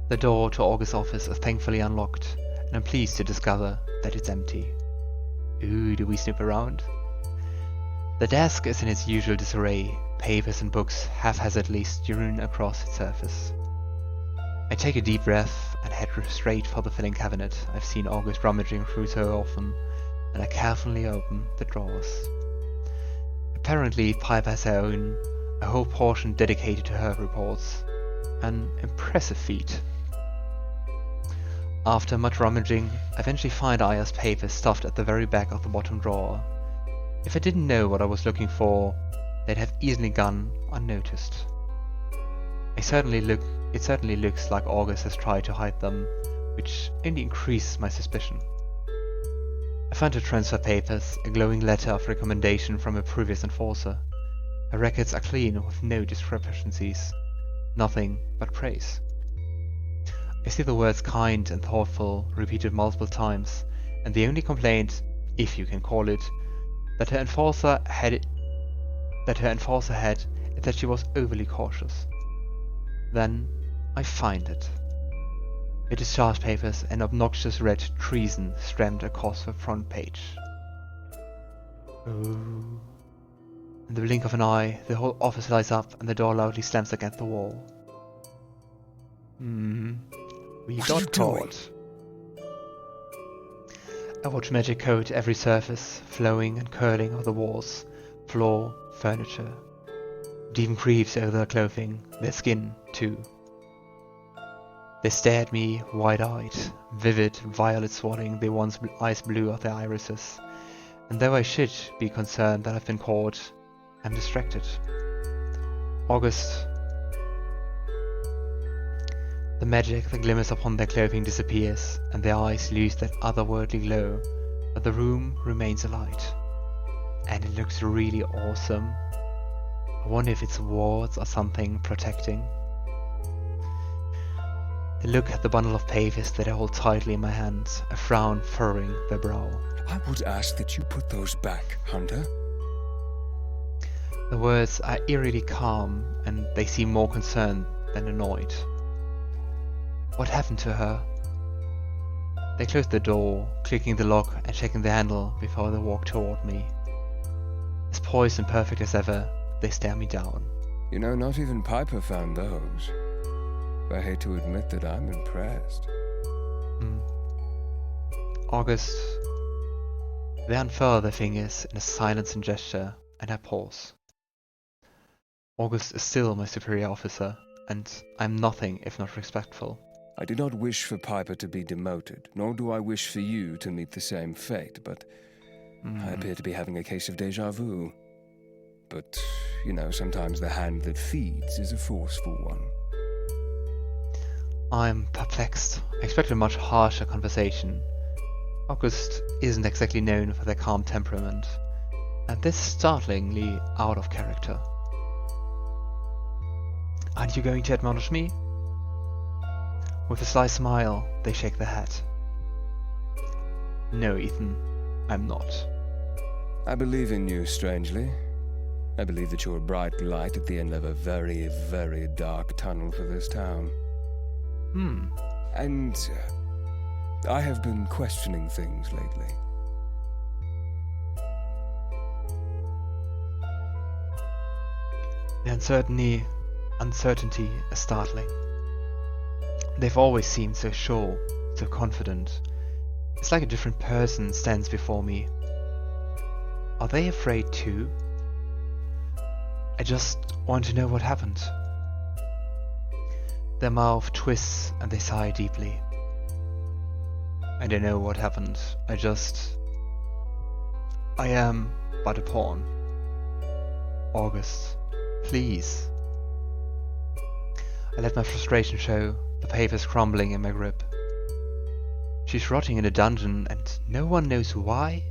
The door to August's office is thankfully unlocked, and I'm pleased to discover that it's empty. Ooh, do we snoop around? The desk is in its usual disarray, papers and books haphazardly strewn across its surface. I take a deep breath and head straight for the filing cabinet I've seen August rummaging through so often, and I carefully open the drawers. Apparently, Piper has her own, a whole portion dedicated to her reports. An impressive feat. After much rummaging, I eventually find Aya's papers stuffed at the very back of the bottom drawer. If I didn't know what I was looking for, they'd have easily gone unnoticed. It certainly looks like August has tried to hide them, which only increases my suspicion. I find her transfer papers, a glowing letter of recommendation from a previous enforcer. Her records are clean with no discrepancies. Nothing but praise. I see the words kind and thoughtful repeated multiple times, and the only complaint, if you can call it, that her enforcer had is that she was overly cautious. Then I find it. The discharge papers and obnoxious red treason stamped across the front page. Ooh. In the blink of an eye, the whole office lights up and the door loudly slams against the wall. We got caught. I watch magic coat every surface, flowing and curling of the walls, floor, furniture. It even creeps over their clothing, their skin, too. They stare at me, wide-eyed, vivid, violet swatting the once ice blue of their irises, and though I should be concerned that I've been caught, I'm distracted. August. The magic that glimmers upon their clothing disappears, and their eyes lose that otherwordly glow, but the room remains alight. And it looks really awesome. I wonder if it's wards or something protecting. They look at the bundle of papers that I hold tightly in my hands, a frown furrowing their brow. I would ask that you put those back, Hunter. The words are eerily calm, and they seem more concerned than annoyed. What happened to her? They close the door, clicking the lock and checking the handle before they walk toward me. As poised and perfect as ever, they stare me down. You know, not even Piper found those. I hate to admit that I'm impressed. August. They unfurl their fingers in a silence and gesture, and I pause. August is still my superior officer, and I'm nothing if not respectful. I do not wish for Piper to be demoted, nor do I wish for you to meet the same fate, but I appear to be having a case of déjà vu. But, you know, sometimes the hand that feeds is a forceful one. I'm perplexed. I expect a much harsher conversation. August isn't exactly known for their calm temperament, and this is startlingly out of character. Aren't you going to admonish me? With a sly smile, they shake their head. No, Ethan, I'm not. I believe in you, strangely. I believe that you're a bright light at the end of a very, very dark tunnel for this town. And I have been questioning things lately. The uncertainty is startling. They've always seemed so sure, so confident. It's like a different person stands before me. Are they afraid too? I just want to know what happened. Their mouth twists and they sigh deeply. I don't know what happened. I am but a pawn. August, please. I let my frustration show, the papers crumbling in my grip. She's rotting in a dungeon and no one knows why?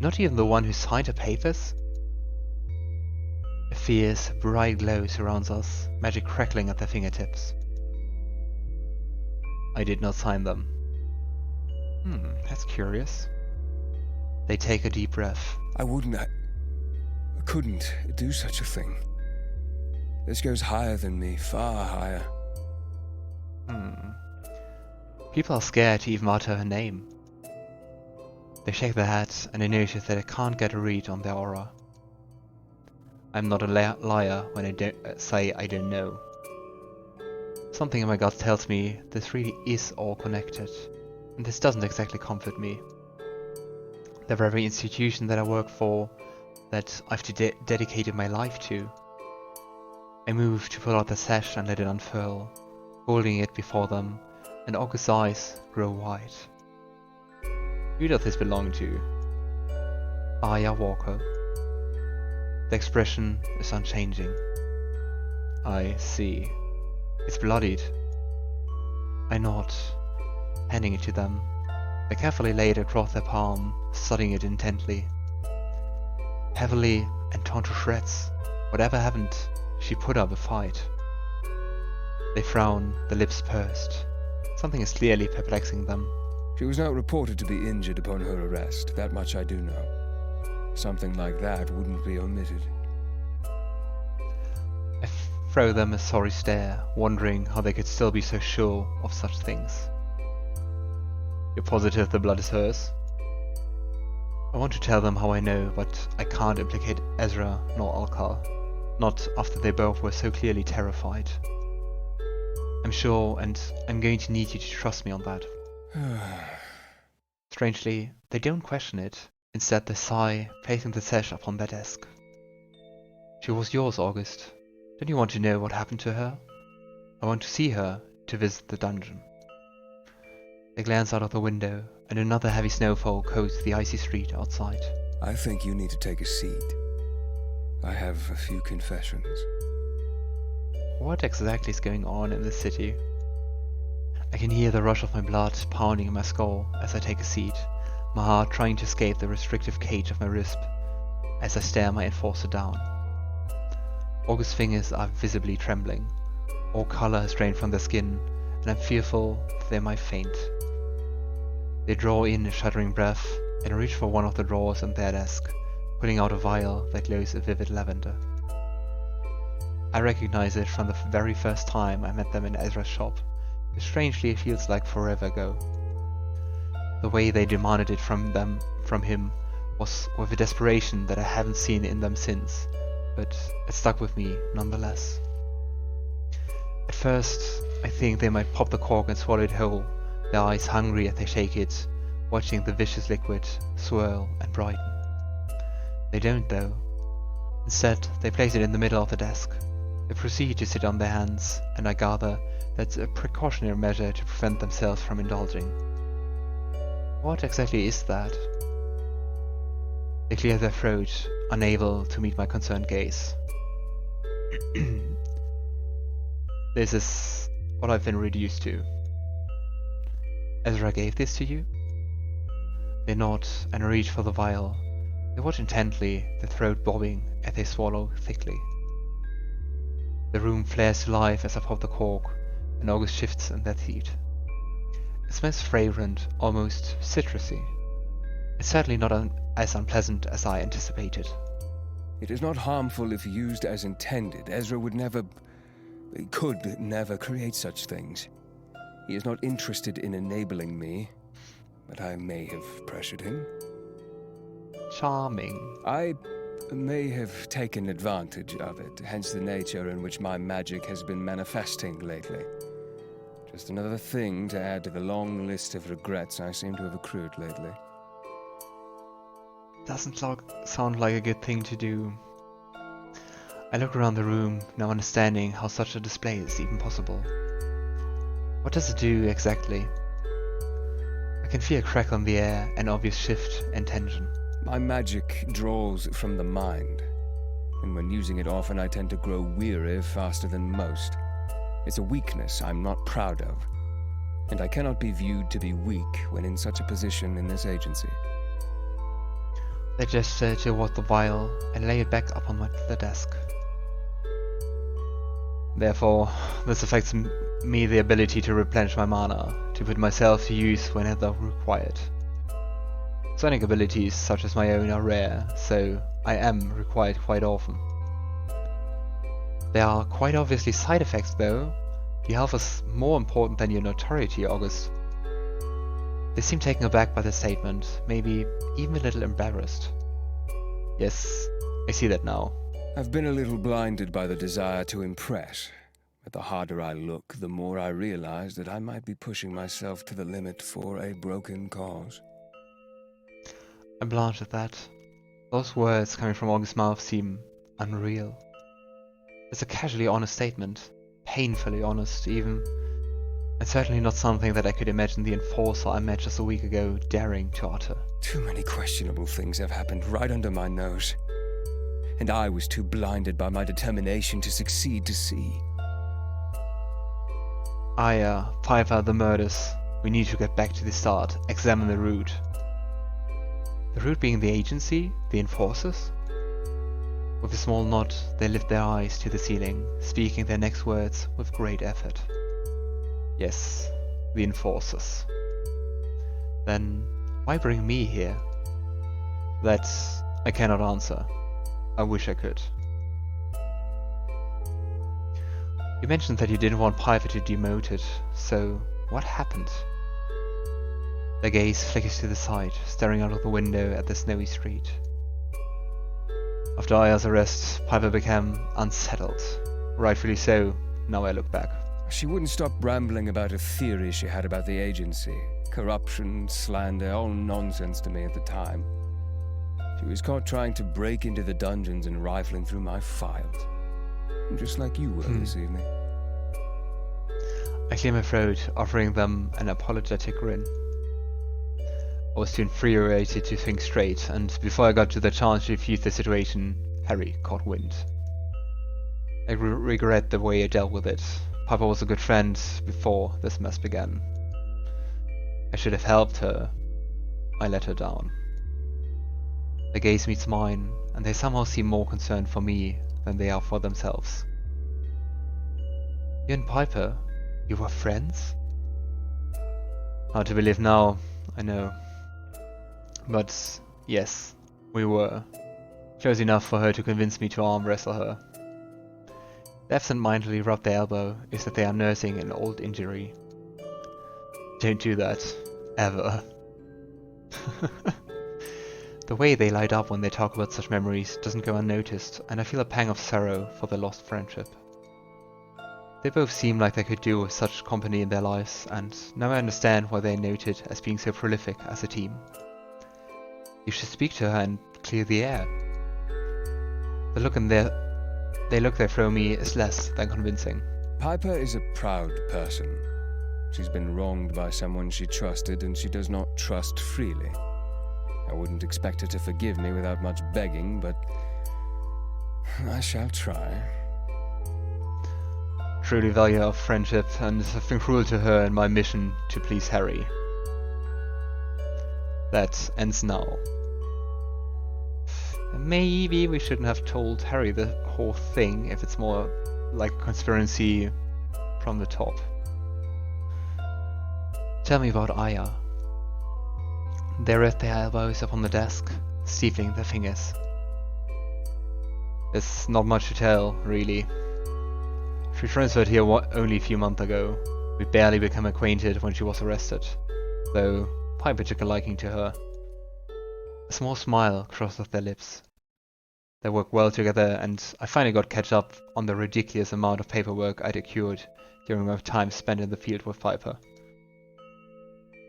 Not even the one who signed her papers? A fierce, bright glow surrounds us, magic crackling at their fingertips. I did not sign them. That's curious. They take a deep breath. I couldn't do such a thing. This goes higher than me, far higher. People are scared to even utter her name. They shake their heads and I notice that I can't get a read on their aura. I'm not a liar when I don't say I don't know. Something in my gut tells me this really is all connected, and this doesn't exactly comfort me. The very institution that I work for, that I've dedicated my life to. I move to pull out the sash and let it unfurl, holding it before them, and August's eyes grow wide. Who does this belong to? Aya Walker. The expression is unchanging. I see. It's bloodied. I nod, handing it to them. They carefully lay it across their palm, studying it intently. Heavily and torn to shreds. Whatever happened, she put up a fight. They frown, their lips pursed. Something is clearly perplexing them. She was not reported to be injured upon her arrest, that much I do know. Something like that wouldn't be omitted. I throw them a sorry stare, wondering how they could still be so sure of such things. You're positive the blood is hers? I want to tell them how I know, but I can't implicate Ezra nor Alkar. Not after they both were so clearly terrified. I'm sure, and I'm going to need you to trust me on that. Strangely, they don't question it. Instead they sigh, placing the sash upon their desk. She was yours, August. Don't you want to know what happened to her? I want to see her, to visit the dungeon. They glance out of the window, and another heavy snowfall coats the icy street outside. I think you need to take a seat. I have a few confessions. What exactly is going on in this city? I can hear the rush of my blood pounding in my skull as I take a seat, my heart trying to escape the restrictive cage of my wrist as I stare my enforcer down. August's fingers are visibly trembling. All color has drained from their skin, and I'm fearful that they might faint. They draw in a shuddering breath and reach for one of the drawers on their desk, pulling out a vial that glows a vivid lavender. I recognize it from the very first time I met them in Ezra's shop. Strangely, it feels like forever ago. The way they demanded it from him was with a desperation that I haven't seen in them since, but it stuck with me nonetheless. At first, I think they might pop the cork and swallow it whole, their eyes hungry as they shake it, watching the vicious liquid swirl and brighten. They don't though. Instead, they place it in the middle of the desk. They proceed to sit on their hands, and I gather that's a precautionary measure to prevent themselves from indulging. What exactly is that? They clear their throat, unable to meet my concerned gaze. This is what I've been reduced to. Ezra gave this to you? They nod and reach for the vial. They watch intently, their throat bobbing as they swallow thickly. The room flares to life as I pop the cork, and August shifts in their seat. It smells fragrant, almost citrusy. It's certainly not as unpleasant as I anticipated. It is not harmful if used as intended. Ezra could never create such things. He is not interested in enabling me, but I may have pressured him. Charming. I may have taken advantage of it, hence the nature in which my magic has been manifesting lately. Just another thing to add to the long list of regrets I seem to have accrued lately. Doesn't sound like a good thing to do. I look around the room, now understanding how such a display is even possible. What does it do exactly? I can feel a crackle in the air, an obvious shift in tension. My magic draws from the mind, and when using it often I tend to grow weary faster than most. It's a weakness I'm not proud of, and I cannot be viewed to be weak when in such a position in this agency. They gesture toward the vial and lay it back upon the desk. Therefore, this affects me the ability to replenish my mana, to put myself to use whenever required. Sonic abilities such as my own are rare, so I am required quite often. There are quite obviously side effects though. Your health is more important than your notoriety, August. They seem taken aback by the statement, maybe even a little embarrassed. Yes, I see that now. I've been a little blinded by the desire to impress. But the harder I look, the more I realize that I might be pushing myself to the limit for a broken cause. I blanch at that. Those words coming from August's mouth seem unreal. It's a casually honest statement, painfully honest even, and certainly not something that I could imagine the enforcer I met just a week ago daring to utter. Too many questionable things have happened right under my nose, and I was too blinded by my determination to succeed to see. Piper, the murders. We need to get back to the start, examine the root. The root being the agency, the enforcers? With a small nod, they lift their eyes to the ceiling, speaking their next words with great effort. Yes, the enforcers. Then, why bring me here? That I cannot answer. I wish I could. You mentioned that you didn't want Piper to be demoted, so what happened? Their gaze flickers to the side, staring out of the window at the snowy street. After Aya's arrest, Piper became unsettled. Rightfully so, now I look back. She wouldn't stop rambling about a theory she had about the agency. Corruption, slander, all nonsense to me at the time. She was caught trying to break into the dungeons and rifling through my files. Just like you were this evening. I clear my throat, offering them an apologetic grin. I was too infuriated to think straight, and before I got to the chance to defuse the situation, Harry caught wind. I regret the way I dealt with it. Papa was a good friend before this mess began. I should have helped her. I let her down. Their gaze meets mine, and they somehow seem more concerned for me than they are for themselves. You and Piper, you were friends? Hard to believe now, I know. But yes, we were. Close enough for her to convince me to arm wrestle her. They absent-mindedly rub their elbow, as if they are nursing an old injury. Don't do that. Ever. The way they light up when they talk about such memories doesn't go unnoticed, and I feel a pang of sorrow for their lost friendship. They both seem like they could do with such company in their lives, and now I understand why they're noted as being so prolific as a team. You should speak to her and clear the air. The look they throw me is less than convincing. Piper is a proud person. She's been wronged by someone she trusted, and she does not trust freely. I wouldn't expect her to forgive me without much begging, but I shall try. Truly value our friendship, and have been cruel to her in my mission to please Harry. That ends now. Maybe we shouldn't have told Harry the whole thing if it's more like a conspiracy from the top. Tell me about Aya. They rest their elbows upon the desk, steepling their fingers. There's not much to tell, really. She transferred here only a few months ago. We barely became acquainted when she was arrested, though Piper took a liking to her. A small smile crossed their lips. They worked well together, and I finally got catch up on the ridiculous amount of paperwork I'd accrued during my time spent in the field with Piper.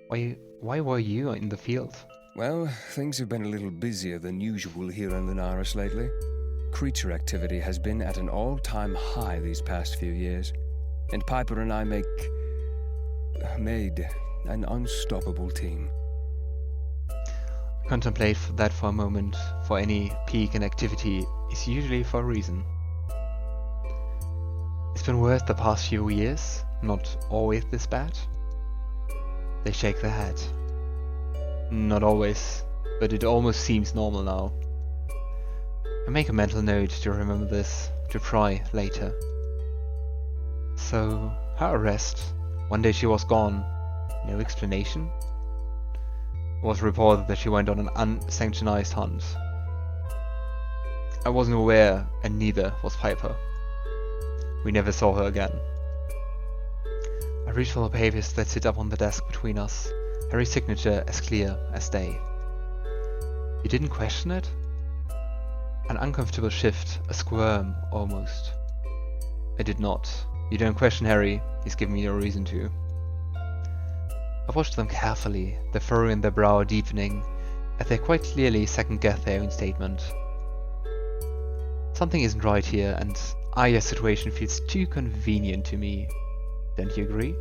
Why were you in the field? Well, things have been a little busier than usual here in Lunaris lately. Creature activity has been at an all-time high these past few years, and Piper and I made an unstoppable team. Contemplate that for a moment, for any peak in activity is usually for a reason. It's been worse the past few years, not always this bad. They shake their head. Not always, but it almost seems normal now. I make a mental note to remember this, to try later. So, her arrest. One day she was gone. No explanation? It was reported that she went on an unsanctioned hunt. I wasn't aware, and neither was Piper. We never saw her again. I reach for the papers that sit up on the desk between us, Harry's signature as clear as day. You didn't question it? An uncomfortable shift, a squirm, almost. I did not. You don't question Harry, he's given me no reason to. I watched them carefully, the furrow in their brow deepening, as they quite clearly second-guessed their own statement. Something isn't right here, and Arya's situation feels too convenient to me. Don't you agree?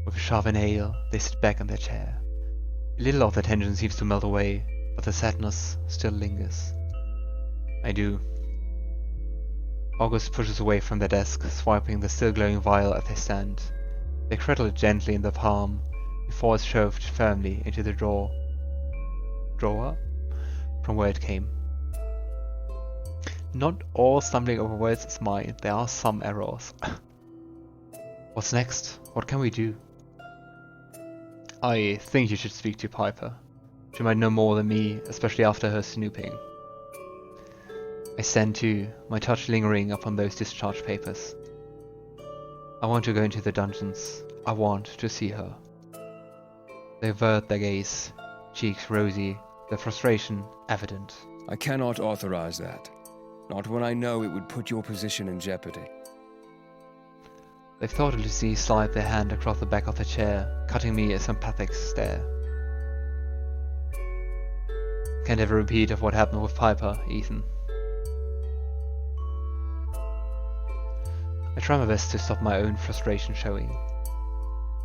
With a sharp inhale, they sit back in their chair. A little of the tension seems to melt away, but the sadness still lingers. I do. August pushes away from their desk, swiping the still glowing vial as they stand. They cradle it gently in their palm, before it's shoved firmly into the drawer from where it came. Not all stumbling over words is mine, there are some errors. What's next? What can we do? I think you should speak to Piper. She might know more than me, especially after her snooping. I stand too, my touch lingering upon those discharge papers. I want to go into the dungeons. I want to see her. They avert their gaze, cheeks rosy, their frustration evident. I cannot authorize that. Not when I know it would put your position in jeopardy. They thoughtlessly slide their hand across the back of the chair, cutting me a sympathetic stare. Can't have a repeat of what happened with Piper, Ethan. I try my best to stop my own frustration showing.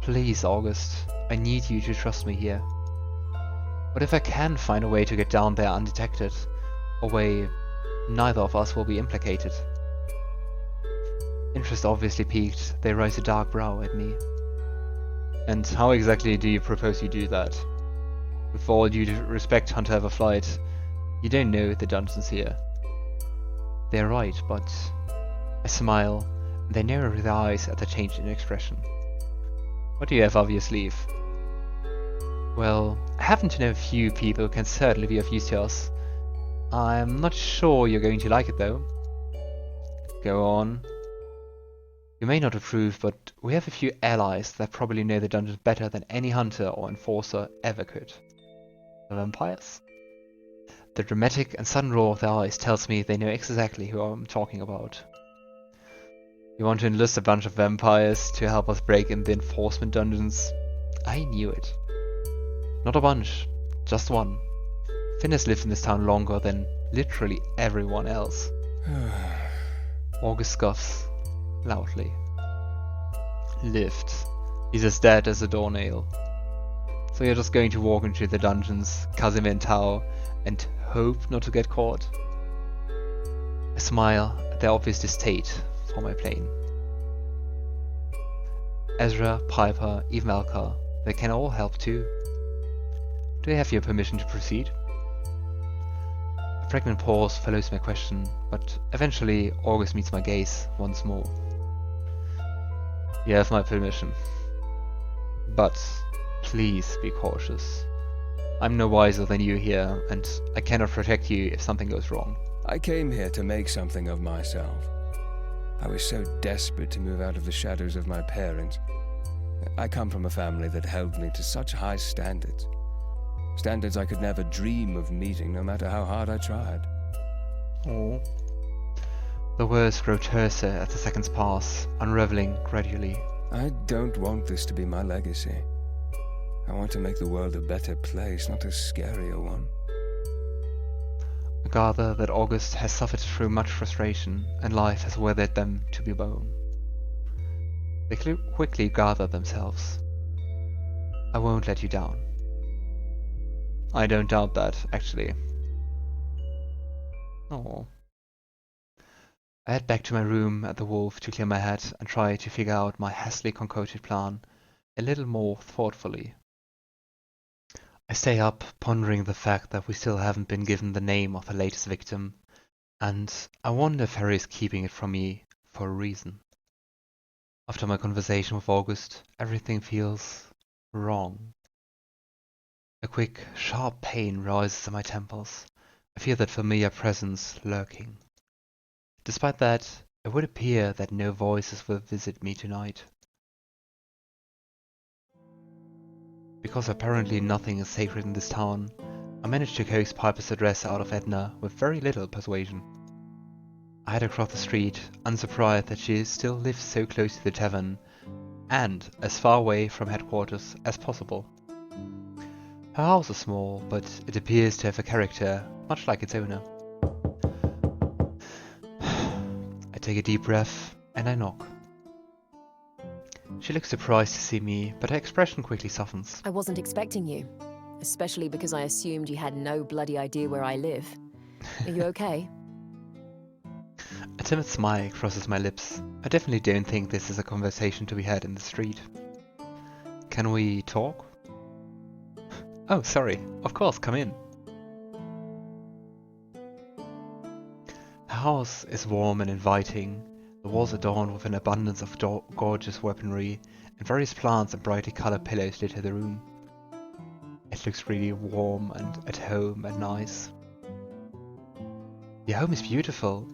Please, August, I need you to trust me here. What if I can find a way to get down there undetected? A way neither of us will be implicated? Interest obviously piqued, they raise a dark brow at me. And how exactly do you propose you do that? With all due respect, Hunter Everflight, you don't know the dungeons here. They're right, but... I smile, and they narrow their eyes at the change in expression. What do you have up your sleeve? Well, I happen to know a few people who can certainly be of use to us. I'm not sure you're going to like it though. Go on. You may not approve, but we have a few allies that probably know the dungeons better than any hunter or enforcer ever could. The vampires? The dramatic and sudden roll of their eyes tells me they know exactly who I'm talking about. You want to enlist a bunch of vampires to help us break in the enforcement dungeons? I knew it. Not a bunch, just one. Finn has lived in this town longer than literally everyone else. August scoffs loudly. Lived. He's as dead as a doornail. So you're just going to walk into the dungeons, Casimir and Tao, and hope not to get caught? I smile at their obvious distaste for my plane. Ezra, Piper, even Alkar, they can all help too. Do I have your permission to proceed? A pregnant pause follows my question, but eventually August meets my gaze once more. You have my permission. But please be cautious. I'm no wiser than you here, and I cannot protect you if something goes wrong. I came here to make something of myself. I was so desperate to move out of the shadows of my parents. I come from a family that held me to such high standards. Standards I could never dream of meeting, no matter how hard I tried. Oh. The words grow terser as the seconds pass, unraveling gradually. I don't want this to be my legacy. I want to make the world a better place, not a scarier one. I gather that August has suffered through much frustration, and life has weathered them to the bone. They quickly gather themselves. I won't let you down. I don't doubt that, actually. Oh. I head back to my room at the Wolf to clear my head and try to figure out my hastily concocted plan a little more thoughtfully. I stay up, pondering the fact that we still haven't been given the name of the latest victim, and I wonder if Harry is keeping it from me for a reason. After my conversation with August, everything feels wrong. A quick, sharp pain rises in my temples. I feel that familiar presence lurking. Despite that, it would appear that no voices will visit me tonight. Because apparently nothing is sacred in this town, I managed to coax Piper's address out of Edna with very little persuasion. I had her cross the street, unsurprised that she still lives so close to the tavern, and as far away from headquarters as possible. Her house is small, but it appears to have a character, much like its owner. I take a deep breath, and I knock. She looks surprised to see me, but her expression quickly softens. I wasn't expecting you, especially because I assumed you had no bloody idea where I live. Are you okay? A timid smile crosses my lips. I definitely don't think this is a conversation to be had in the street. Can we talk? Oh, sorry. Of course, come in. Her house is warm and inviting. The walls adorned with an abundance of gorgeous weaponry, and various plants and brightly colored pillows litter the room. It looks really warm and at home and nice. Your home is beautiful.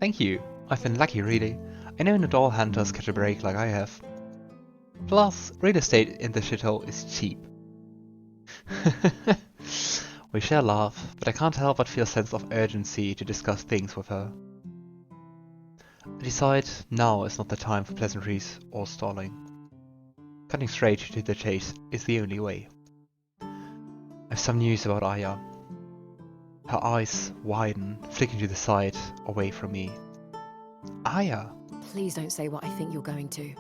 Thank you. I've been lucky, really. I know not all hunters catch a break like I have. Plus, real estate in the shithole is cheap. We shall laugh, but I can't help but feel a sense of urgency to discuss things with her. I decide now is not the time for pleasantries or stalling. Cutting straight to the chase is the only way. I have some news about Aya. Her eyes widen, flicking to the side, away from me. Aya! Please don't say what I think you're going to.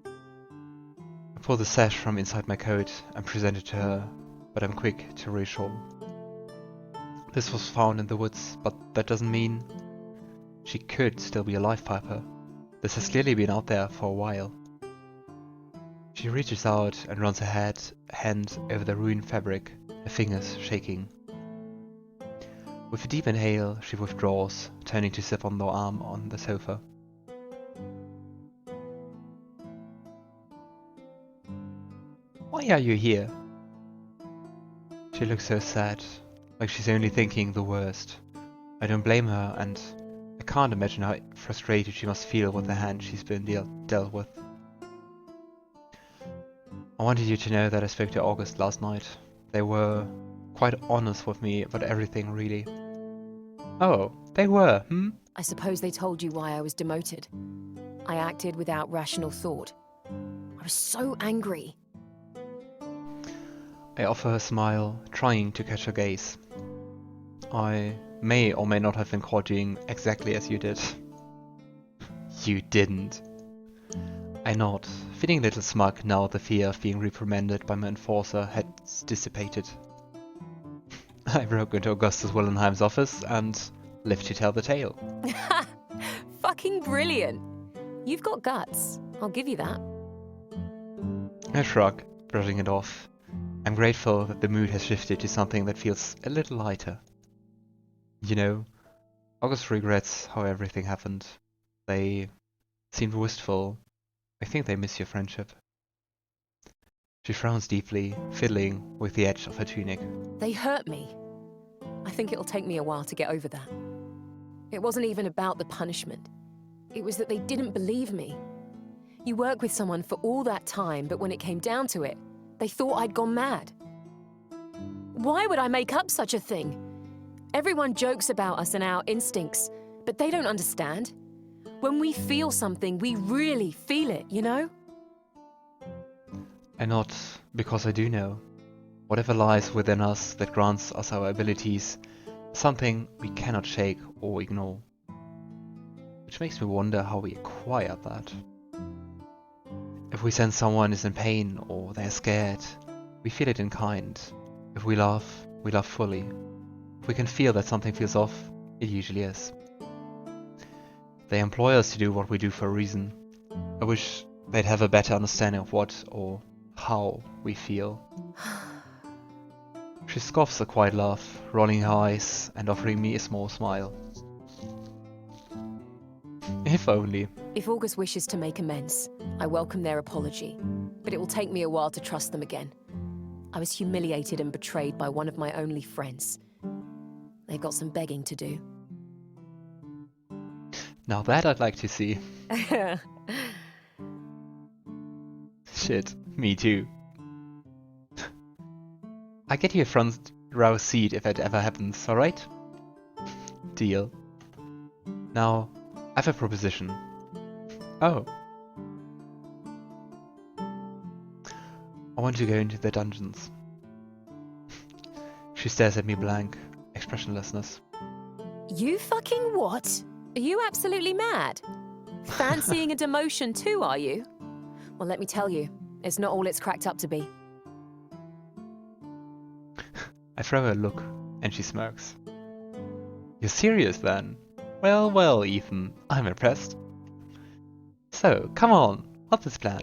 I pull the sash from inside my coat and present it to her, but I'm quick to reassure. This was found in the woods, but that doesn't mean... She could still be alive, Piper. This has clearly been out there for a while. She reaches out and runs her hand over the ruined fabric, her fingers shaking. With a deep inhale, she withdraws, turning to sit on the arm on the sofa. Why are you here? She looks so sad, like she's only thinking the worst. I don't blame her, and I can't imagine how frustrated she must feel with the hand she's been dealt with. I wanted you to know that I spoke to August last night. They were quite honest with me about everything, really. Oh, they were, hmm? I suppose they told you why I was demoted. I acted without rational thought. I was so angry. I offer her a smile, trying to catch her gaze. I may or may not have been caught doing exactly as you did. You didn't. I nod, feeling a little smug now the fear of being reprimanded by my enforcer had dissipated. I broke into Augustus Willenheim's office and lived to tell the tale. Fucking brilliant. You've got guts. I'll give you that. I shrug, brushing it off. I'm grateful that the mood has shifted to something that feels a little lighter. You know, August regrets how everything happened. They seemed wistful. I think they miss your friendship. She frowns deeply, fiddling with the edge of her tunic. They hurt me. I think it'll take me a while to get over that. It wasn't even about the punishment. It was that they didn't believe me. You work with someone for all that time, but when it came down to it, they thought I'd gone mad. Why would I make up such a thing? Everyone jokes about us and our instincts, but they don't understand. When we feel something, we really feel it, you know? And not because I do know. Whatever lies within us that grants us our abilities, something we cannot shake or ignore. Which makes me wonder how we acquire that. If we sense someone is in pain or they're scared, we feel it in kind. If we laugh fully. If we can feel that something feels off, it usually is. They employ us to do what we do for a reason. I wish they'd have a better understanding of what or how we feel. She scoffs a quiet laugh, rolling her eyes and offering me a small smile. If only. If August wishes to make amends, I welcome their apology, but it will take me a while to trust them again. I was humiliated and betrayed by one of my only friends. They've got some begging to do. Now that I'd like to see. Shit, me too. I get you a front row seat if it ever happens, alright? Deal. Now, I have a proposition. Oh. I want to go into the dungeons. She stares at me blank, expressionlessness. You fucking what? Are you absolutely mad? Fancying a demotion too, are you? Well, let me tell you, it's not all it's cracked up to be. I throw her a look, and she smirks. You're serious then? Well, well, Ethan, I'm impressed. So, come on, what's this plan?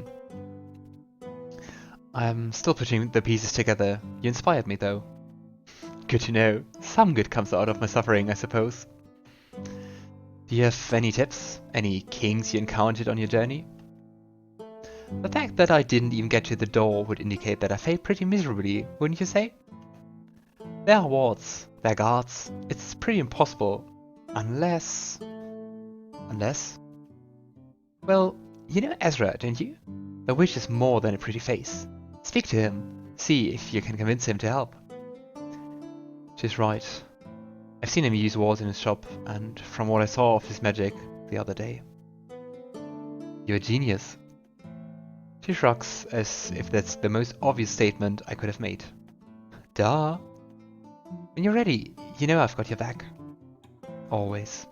I'm still putting the pieces together. You inspired me, though. Good to know. Some good comes out of my suffering, I suppose. Do you have any tips? Any kings you encountered on your journey? The fact that I didn't even get to the door would indicate that I failed pretty miserably, wouldn't you say? There are wards, there are guards. It's pretty impossible. Unless... Unless? Well, you know Ezra, don't you? The witch is more than a pretty face. Speak to him. See if you can convince him to help. She's right. I've seen him use wards in his shop, and from what I saw of his magic the other day. You're a genius. She shrugs as if that's the most obvious statement I could have made. Duh. When you're ready, you know I've got your back. Always.